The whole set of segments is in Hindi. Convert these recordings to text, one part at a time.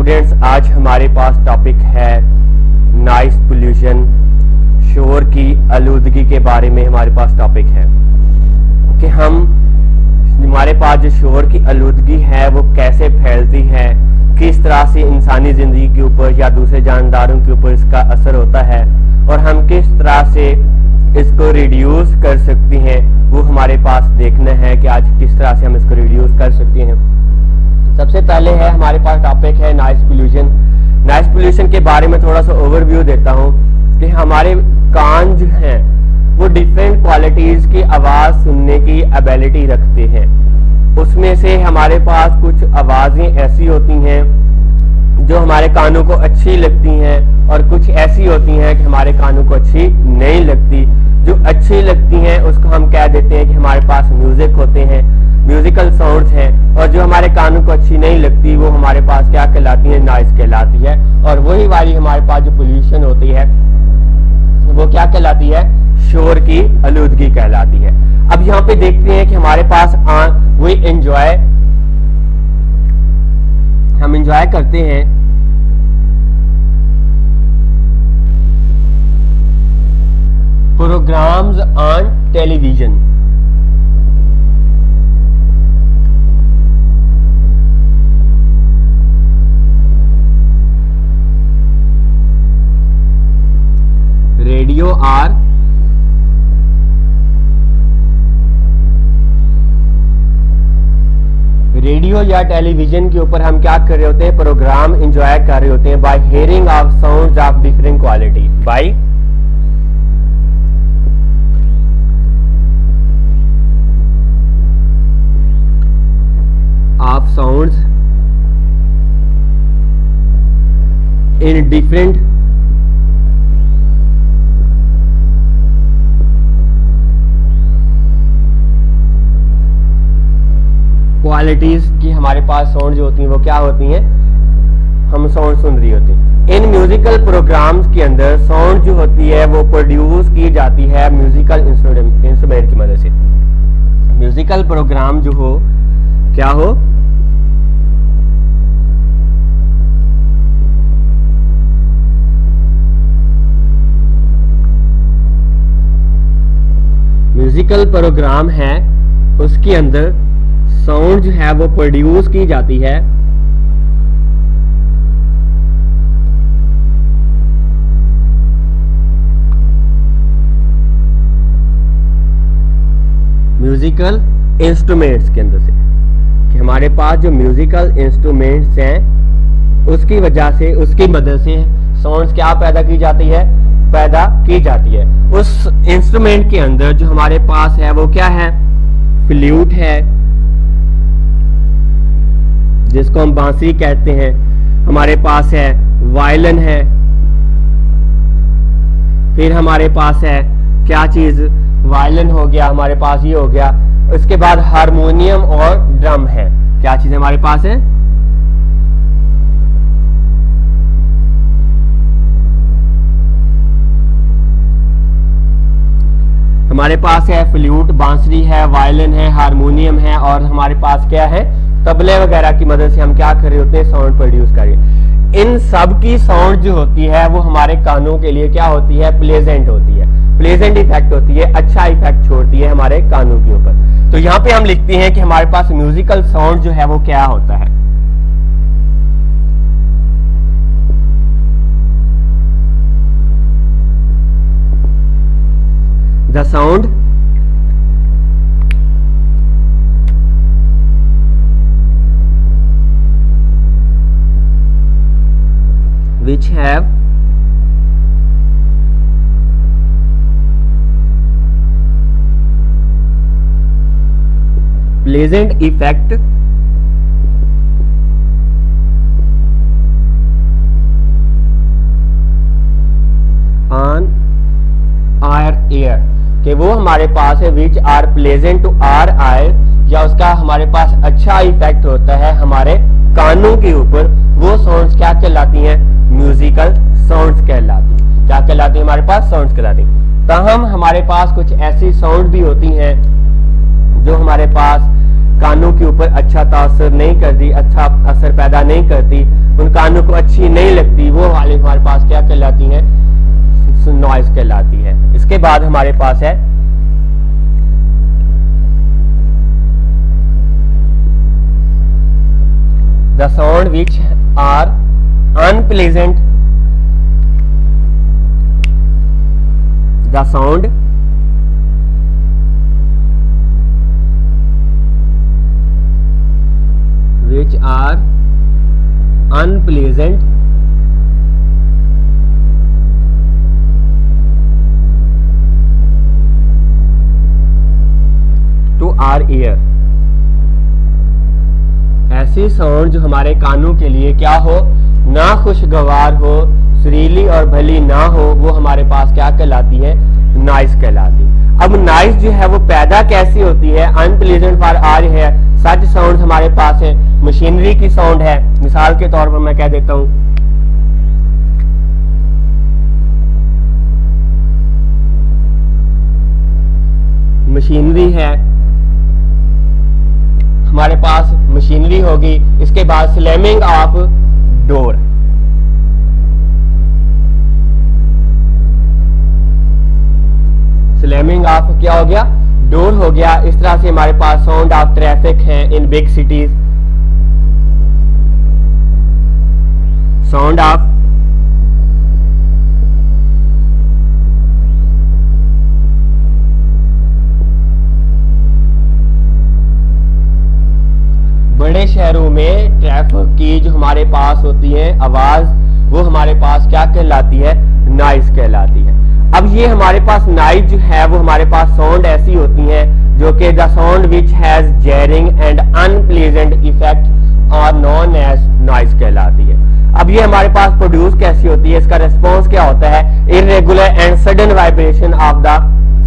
स्टूडेंट्स, आज हमारे पास टॉपिक है नॉइस पोल्यूशन, शोर की आलूदगी के बारे में हमारे पास टॉपिक है कि हमारे पास जो शोर की आलूदगी है वो कैसे फैलती है, किस तरह से इंसानी ज़िंदगी के ऊपर या दूसरे जानदारों के ऊपर इसका असर होता है और हम किस तरह से इसको रिड्यूस कर सकते हैं, वो हमारे पास देखना है कि आज किस तरह से हम इसको रिड्यूस कर सकते हैं। सबसे पहले है हमारे पास टॉपिक है नॉइस पोल्यूशन। नॉइस पोल्यूशन के बारे में थोड़ा सा ओवरव्यू देता हूँ कि हमारे कान जो हैं वो डिफरेंट क्वालिटीज़ की आवाज़ सुनने की एबिलिटी रखते हैं। उसमें से हमारे पास कुछ आवाज़ें ऐसी होती हैं जो हमारे कानों को अच्छी लगती हैं और कुछ ऐसी होती हैं कि हमारे कानों को अच्छी नहीं लगती। जो अच्छी लगती हैं उसको हम कह देते हैं कि हमारे पास म्यूजिक होते हैं, म्यूजिकल साउंड्स हैं, और जो हमारे कानों को अच्छी नहीं लगती वो हमारे पास क्या कहलाती है, नॉइस कहलाती है। और वही वाली हमारे पास जो पोल्यूशन होती है वो क्या कहलाती है, शोर की आलूदगी कहलाती है। अब यहाँ पे देखते हैं कि हमारे पास वही हम एंजॉय करते हैं प्रोग्राम्स ऑन टेलीविजन। रेडियो या टेलीविजन के ऊपर हम क्या कर रहे होते हैं, प्रोग्राम एंजॉय कर रहे होते हैं by hearing of sounds of different quality, by of sounds in different qualities की हमारे पास साउंड जो होती हैं वो क्या होती हैं, हम साउंड सुन रही होती हैं। इन म्यूजिकल प्रोग्राम्स के अंदर साउंड जो होती है वो प्रोड्यूस की जाती है म्यूजिकल इंस्ट्रूमेंट की मदद से। म्यूजिकल प्रोग्राम जो हो क्या हो, म्यूजिकल प्रोग्राम है उसके अंदर साउंड जो है वो प्रोड्यूस की जाती है म्यूजिकल इंस्ट्रूमेंट्स के अंदर से, कि हमारे पास जो म्यूजिकल इंस्ट्रूमेंट्स हैं उसकी वजह से, उसकी मदद से साउंड्स क्या पैदा की जाती है। उस इंस्ट्रूमेंट के अंदर जो हमारे पास है वो क्या है, फ्लूट है जिसको हम बांसुरी कहते हैं, हमारे पास है वायलिन है, फिर हमारे पास है क्या चीज, वायलिन हो गया, हमारे पास ये हो गया। उसके बाद हारमोनियम और ड्रम है, क्या चीज हमारे पास है, हमारे पास है फ्लूट, बांसुरी है, वायलिन है, हारमोनियम है, और हमारे पास क्या है, तबले वगैरह की मदद से हम क्या कर रहे होते हैं, साउंड प्रोड्यूस कर रहे हैं। इन सब की साउंड जो होती है वो हमारे कानों के लिए क्या होती है, प्लेजेंट होती है, प्लेजेंट इफेक्ट होती है, अच्छा इफेक्ट छोड़ती है हमारे कानों के ऊपर। तो यहाँ पे हम लिखते हैं कि हमारे पास म्यूजिकल साउंड जो है वो क्या होता है, the sound which have pleasant effect on our ear, कि वो हमारे पास है which are pleasant to our ear, या उसका हमारे पास अच्छा इफेक्ट होता है हमारे कानों के ऊपर, वो साउंड्स क्या कहलाती हैं, म्यूजिकल साउंड्स कहलाती। क्या कहलाती है, हमारे पास साउंड्स कहलाती। ताहम हमारे पास कुछ ऐसी साउंड भी होती हैं जो हमारे पास कानों के ऊपर अच्छा तासर नहीं करती, अच्छा असर पैदा नहीं करती, उन कानों को अच्छी नहीं लगती, वो वाली हमारे पास क्या कहलाती हैं, नॉइज कहलाती है। इसके बाद हमारे पास है the sound which are unpleasant, the sound which are unpleasant to our ear, ऐसी साउंड जो हमारे कानों के लिए क्या हो, ना खुशगवार हो, सुरीली और भली ना हो, वो हमारे पास क्या कहलाती है, नॉइज कहलाती। अब नॉइज जो है वो पैदा कैसी होती है, अनप्लीजेंट फॉर आर है, सच साउंड हमारे पास है, मशीनरी की साउंड है। मिसाल के तौर पर मैं कह देता हूं, मशीनरी है, हमारे पास मशीनरी होगी, इसके बाद slamming of door, slamming of क्या हो गया, डोर हो गया। इस तरह से हमारे पास साउंड ऑफ ट्रैफिक है इन बिग सिटीज, साउंड ऑफ बड़े शहरों में ट्रैफिक की जो हमारे पास होती है आवाज, वो हमारे पास क्या कहलाती है, नॉइज कहलाती है। अब ये हमारे पास नॉइज जो है वो हमारे पास साउंड ऐसी होती है जो कि the sound which has jarring and unpleasant effect are known as noise कहलाती है। अब ये हमारे पास प्रोड्यूस कैसी होती है, इसका रिस्पॉन्स क्या होता है, irregular and sudden vibration of the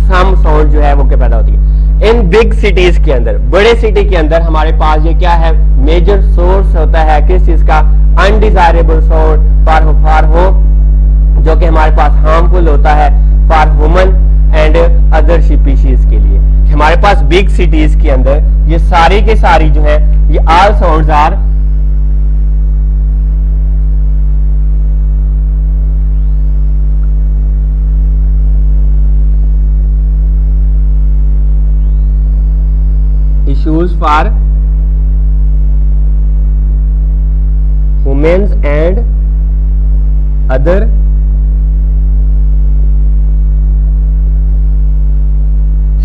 some sound जो है वो क्या पैदा होती है। इन बिग सिटीज के अंदर, बड़े सिटी के अंदर हमारे पास ये क्या है, मेजर सोर्स होता है किस चीज का, अनडिजायरेबल साउंड फॉर हो, जो कि हमारे पास हार्मफुल होता है for human and other species के लिए। हमारे पास बिग सिटीज के अंदर ये सारी के सारी जो है, ये all sounds are issues for humans and other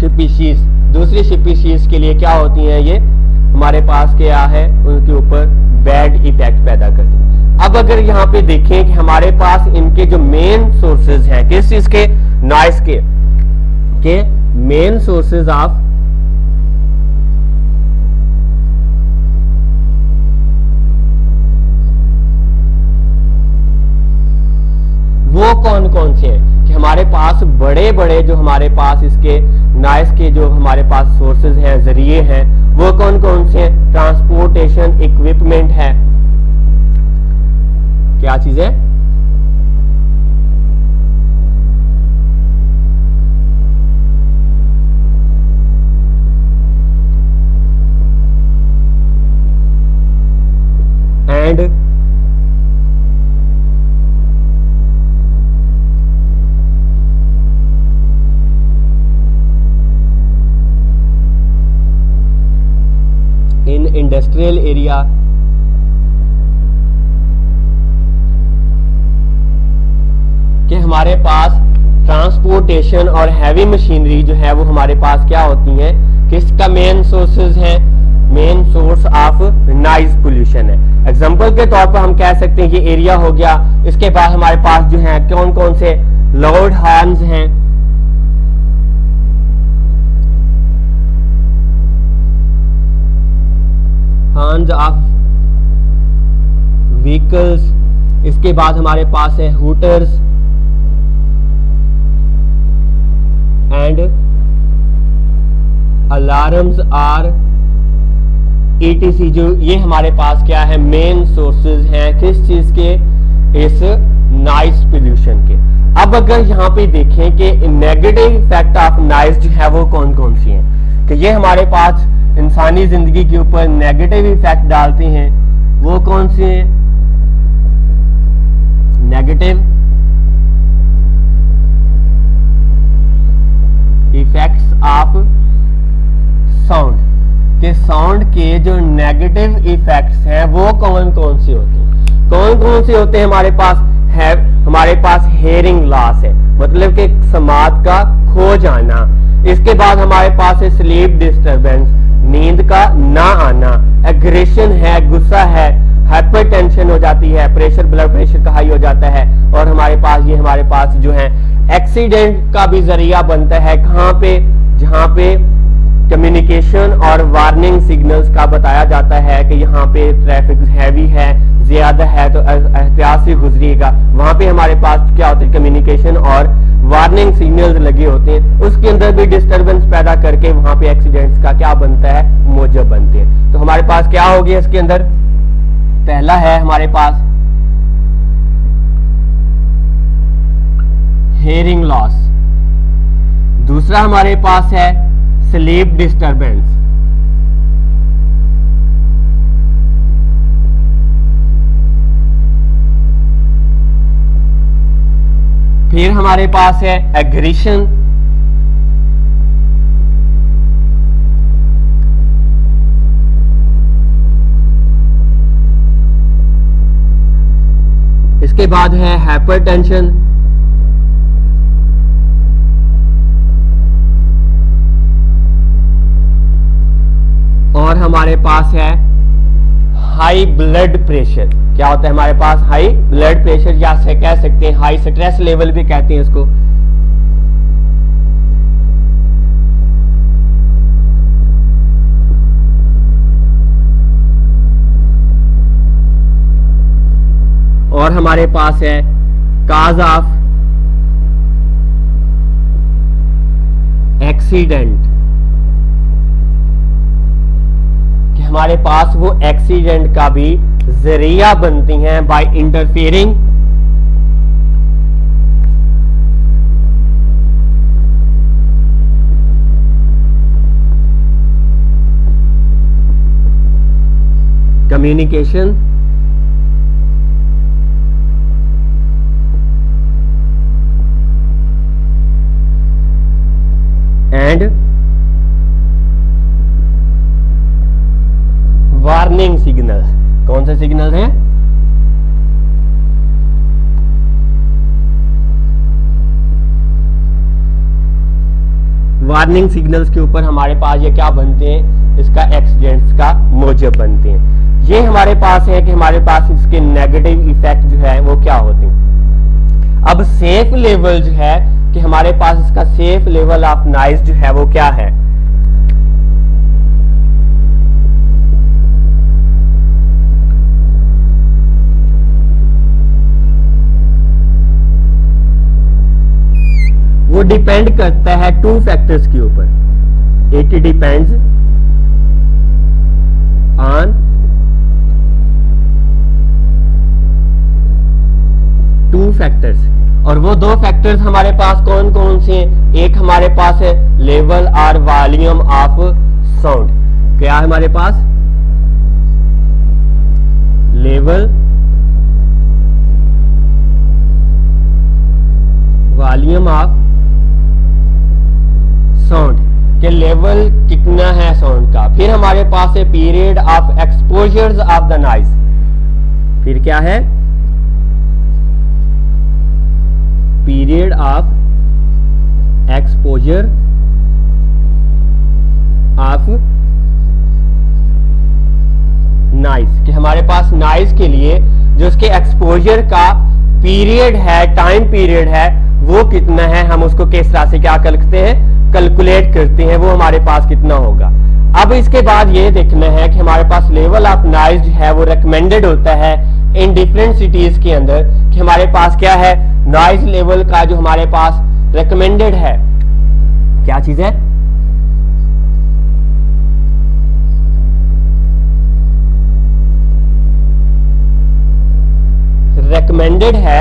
species, दूसरी स्पीशीज के लिए क्या होती हैं, ये हमारे पास क्या है, उनके ऊपर बैड इफेक्ट पैदा करती है। अब अगर यहाँ पे देखें कि हमारे पास इनके जो मेन सोर्सेज हैं किस चीज के, नॉइस के मेन सोर्सेज ऑफ वो कौन कौन से हैं कि हमारे पास बड़े बड़े जो हमारे पास इसके नॉइस के जो हमारे पास सोर्सेज हैं, जरिए हैं, वो कौन कौन से हैं, ट्रांसपोर्टेशन इक्विपमेंट है, क्या चीज है, एंड इन इंडस्ट्रियल एरिया, कि हमारे पास ट्रांसपोर्टेशन और हैवी मशीनरी जो है वो हमारे पास क्या होती हैं, किसका मेन सोर्सेज है, main source of noise pollution है। एग्जांपल के तौर पर हम कह सकते हैं ये एरिया हो गया, इसके बाद हमारे पास जो है कौन कौन से लाउड हॉर्न्स हैं, हॉर्न्स ऑफ व्हीकल्स, इसके बाद हमारे पास है hooters and alarms are ETC, जो ये हमारे पास क्या है, मेन सोर्सेज हैं किस चीज के, इस नॉइज पोल्यूशन के। अब अगर यहाँ पे देखें कि नेगेटिव इफेक्ट ऑफ नॉइज जो है वो कौन कौन सी हैं, कि ये हमारे पास इंसानी जिंदगी के ऊपर नेगेटिव इफेक्ट डालते हैं वो कौन से हैं? नेगेटिव इफेक्ट्स ऑफ साउंड के साउंड के जो नेगेटिव इफेक्ट्स हैं वो कौन कौन से होते हैं? कौन कौन से होते हैं? हमारे पास हेयरिंग लॉस है, मतलब कि समात का खो जाना। इसके बाद हमारे पास है स्लीप डिस्टरबेंस, नींद का ना आना। एग्रेशन है, गुस्सा है, हाइपरटेंशन हो जाती है, प्रेशर ब्लड प्रेशर का हाई हो जाता है। और हमारे पास जो है एक्सीडेंट का भी जरिया बनता है। कहाँ पे? जहाँ पे कम्युनिकेशन और वार्निंग सिग्नल्स का बताया जाता है कि यहाँ पे ट्रैफिक हैवी है, ज्यादा है तो एहतियात से गुजरिएगा। वहां पे हमारे पास क्या होता है? कम्युनिकेशन और वार्निंग सिग्नल्स लगे होते हैं। उसके अंदर भी डिस्टरबेंस पैदा करके वहां पे एक्सीडेंट्स का क्या बनता है? मौजब बनते हैं। तो हमारे पास क्या हो गया इसके अंदर? पहला है हमारे पास हेयरिंग लॉस, दूसरा हमारे पास है स्लीप डिस्टरबेंस, फिर हमारे पास है एग्रेशन, इसके बाद है हाइपरटेंशन, और हमारे पास है हाई ब्लड प्रेशर। क्या होता है हमारे पास? हाई ब्लड प्रेशर, या से कह सकते हैं हाई स्ट्रेस लेवल भी कहते हैं इसको। और हमारे पास है काज ऑफ एक्सीडेंट, कि हमारे पास वो एक्सीडेंट का भी जरिया बनती हैं by interfering communication and warning signal. कौन से सिग्नल हैं? वार्निंग सिग्नल्स के ऊपर हमारे पास ये क्या बनते हैं? इसका एक्सीडेंट्स का मौजब बनते हैं। ये हमारे पास है कि हमारे पास इसके नेगेटिव इफेक्ट जो है वो क्या होते हैं। अब सेफ लेवल जो है कि हमारे पास इसका सेफ लेवल ऑफ नॉइज जो है वो क्या है? वो डिपेंड करता है टू फैक्टर्स के ऊपर। It depends on two factors, और वो दो फैक्टर्स हमारे पास कौन कौन से हैं? एक हमारे पास है लेवल और वॉल्यूम ऑफ साउंड। क्या है हमारे पास? लेवल, वॉल्यूम ऑफ साउंड, के लेवल कितना है साउंड का। फिर हमारे पास है period of exposures of the noise. फिर क्या है? Period of exposure of noise, कि हमारे पास नॉइज के लिए जो उसके एक्सपोजर का पीरियड है, टाइम पीरियड है, वो कितना है, हम उसको किस तरह से क्या करते हैं? कैलकुलेट करते हैं, वो हमारे पास कितना होगा। अब इसके बाद ये देखना है कि हमारे पास लेवल ऑफ नॉइज है वो रिकमेंडेड होता है इन डिफरेंट सिटीज के अंदर, कि हमारे पास क्या है? नॉइज लेवल का जो हमारे पास रिकमेंडेड है, क्या चीज है? रिकमेंडेड है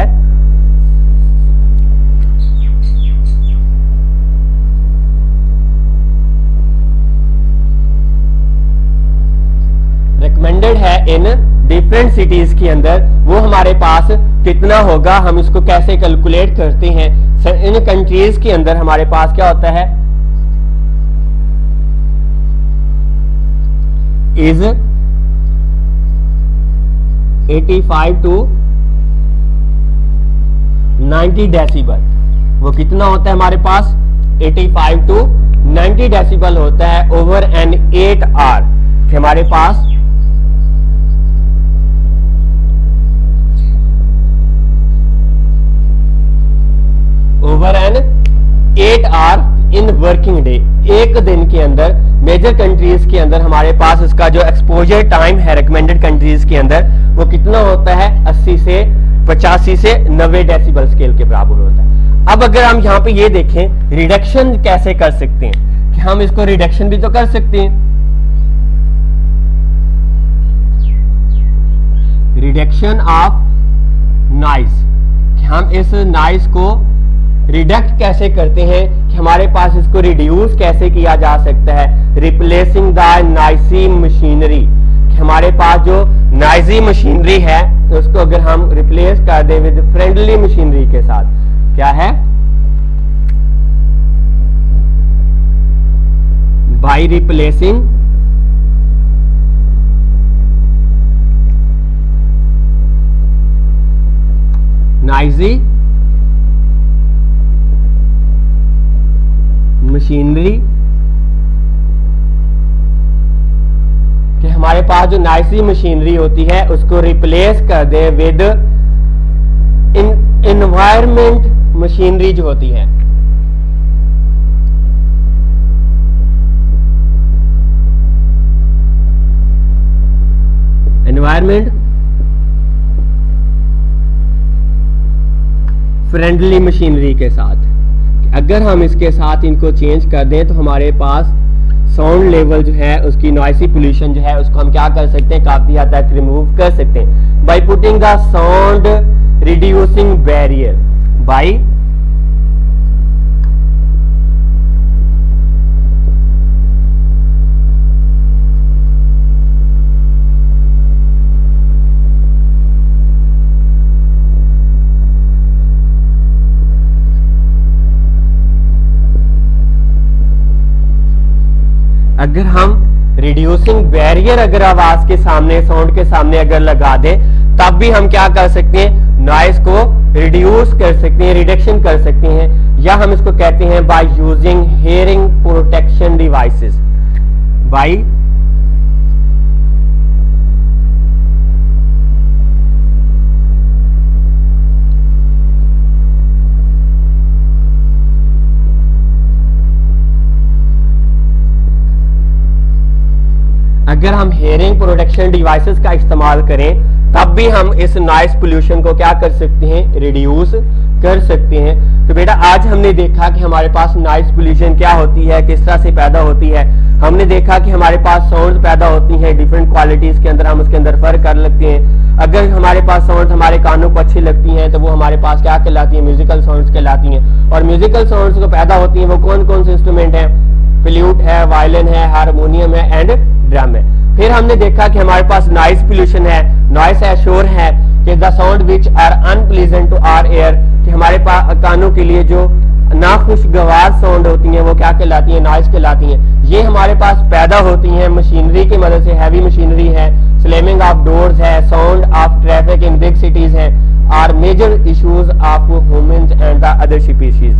रिकमेंडेड है इन डिफरेंट सिटीज के अंदर, वो हमारे पास कितना होगा, हम इसको कैसे कैलकुलेट करते हैं। इन कंट्रीज के अंदर हमारे पास क्या होता है, इज 85 to 90 डेसिबल। वो कितना होता है हमारे पास, 85 to 90 डेसिबल होता है ओवर एन 8 आवर। हमारे पास over an 8 hour in working day, एक दिन के अंदर मेजर कंट्रीज के अंदर हमारे पास इसका जो एक्सपोजर टाइम है रिकमेंडेड कंट्रीज के अंदर वो कितना होता है, 80 से 85 से 90 डेसिबल स्केल के बराबर होता है। अब अगर हम यहाँ पे ये देखें रिडक्शन कैसे कर सकते हैं, कि हम इसको रिडक्शन भी तो कर सकते हैं। रिडक्शन ऑफ नॉइज, हम इस नॉइज को रिडक्ट कैसे करते हैं, कि हमारे पास इसको रिड्यूस कैसे किया जा सकता है, रिप्लेसिंग द नॉइसी मशीनरी। हमारे पास जो नॉइजी मशीनरी है उसको अगर हम रिप्लेस कर दें विद फ्रेंडली मशीनरी के साथ, क्या है, बाय रिप्लेसिंग नॉइजी मशीनरी, कि हमारे पास जो नॉइसी मशीनरी होती है उसको रिप्लेस कर दे विद एनवायरमेंट मशीनरी जो होती है। एनवायरमेंट फ्रेंडली मशीनरी के साथ। अगर हम इसके साथ इनको चेंज कर दें तो हमारे पास साउंड लेवल जो है उसकी नॉइसी पोल्यूशन जो है उसको हम क्या कर सकते हैं, काफी हद तक रिमूव कर सकते हैं by putting the sound reducing barrier. By अगर हम रिड्यूसिंग बैरियर अगर आवाज के सामने, साउंड के सामने अगर लगा दें, तब भी हम क्या कर सकते हैं, नॉइस को रिड्यूस कर सकते हैं, रिडक्शन कर सकते हैं, या हम इसको कहते हैं by using hearing protection devices. By अगर हम हेयरिंग प्रोटेक्शन डिवाइसेस का इस्तेमाल करें तब भी हम इस नॉइस पोल्यूशन को क्या कर सकते हैं, रिड्यूस कर सकते हैं। तो बेटा आज हमने देखा कि हमारे पास नॉइस पोल्यूशन क्या होती है, किस तरह से पैदा होती है। हमने देखा कि हमारे पास साउंड पैदा होती हैं डिफरेंट क्वालिटीज के अंदर, हम उसके अंदर फर्क कर लेते हैं। अगर हमारे पास साउंड हमारे कानों को अच्छी लगती हैं तो वो हमारे पास क्या कहलाती है, म्यूजिकल साउंड्स कहलाती हैं। और म्यूजिकल साउंड्स जो पैदा होती हैं वो कौन कौन से इंस्ट्रूमेंट हैं, फ्लूट है, वायलिन है, हारमोनियम है एंड ड्रम है। फिर हमने देखा कि हमारे पास नॉइस पोल्यूशन है, नॉइस है, शोर है, कि the sound which are unpleasant to our ear, कि हमारे कानों के लिए जो नाखुशगवार साउंड होती हैं वो क्या कहलाती हैं, नॉइस कहलाती हैं। ये हमारे पास पैदा होती हैं मशीनरी की मदद से, हैवी मशीनरी है, स्लैमिंग ऑफ डोर्स है, sound of traffic in big cities है, are major issues of humans and the other species.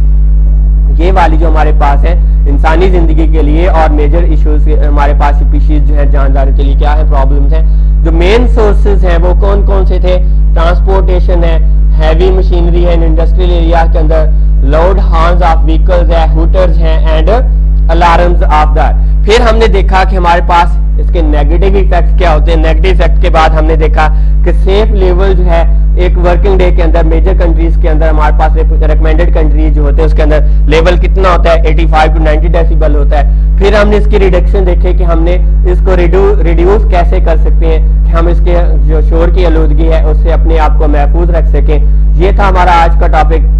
ये वाली जो हमारे पास है इंसानी जिंदगी के लिए और मेजर इश्यूज हमारे पास स्पीशीज जो है जानदारों के लिए क्या है, प्रॉब्लम्स हैं। जो मेन सोर्सेज हैं वो कौन कौन से थे, ट्रांसपोर्टेशन है, हैवी मशीनरी है, इंडस्ट्रियल एरिया के अंदर लाउड हॉर्न्स ऑफ व्हीकल्स है, हूटर्स हैं एंड अलार्म्स ऑफ दैट। फिर हमने देखा कि हमारे पास इसके नेगेटिव इफेक्ट क्या होते हैं। नेगेटिव इफेक्ट के बाद हमने देखा कि सेफ लेवल जो है एक वर्किंग डे के अंदर मेजर कंट्रीज के अंदर हमारे पास रिकमेंडेड कंट्रीज जो होते हैं उसके अंदर लेवल कितना होता है, 85 to 90 डेसिबल होता है। फिर हमने इसकी रिडक्शन देखे कि हमने इसको रिड्यूस कैसे कर सकते हैं, कि हम इसके जो शोर की आलूदगी है उससे अपने आप को महफूज रख सकें। ये था हमारा आज का टॉपिक।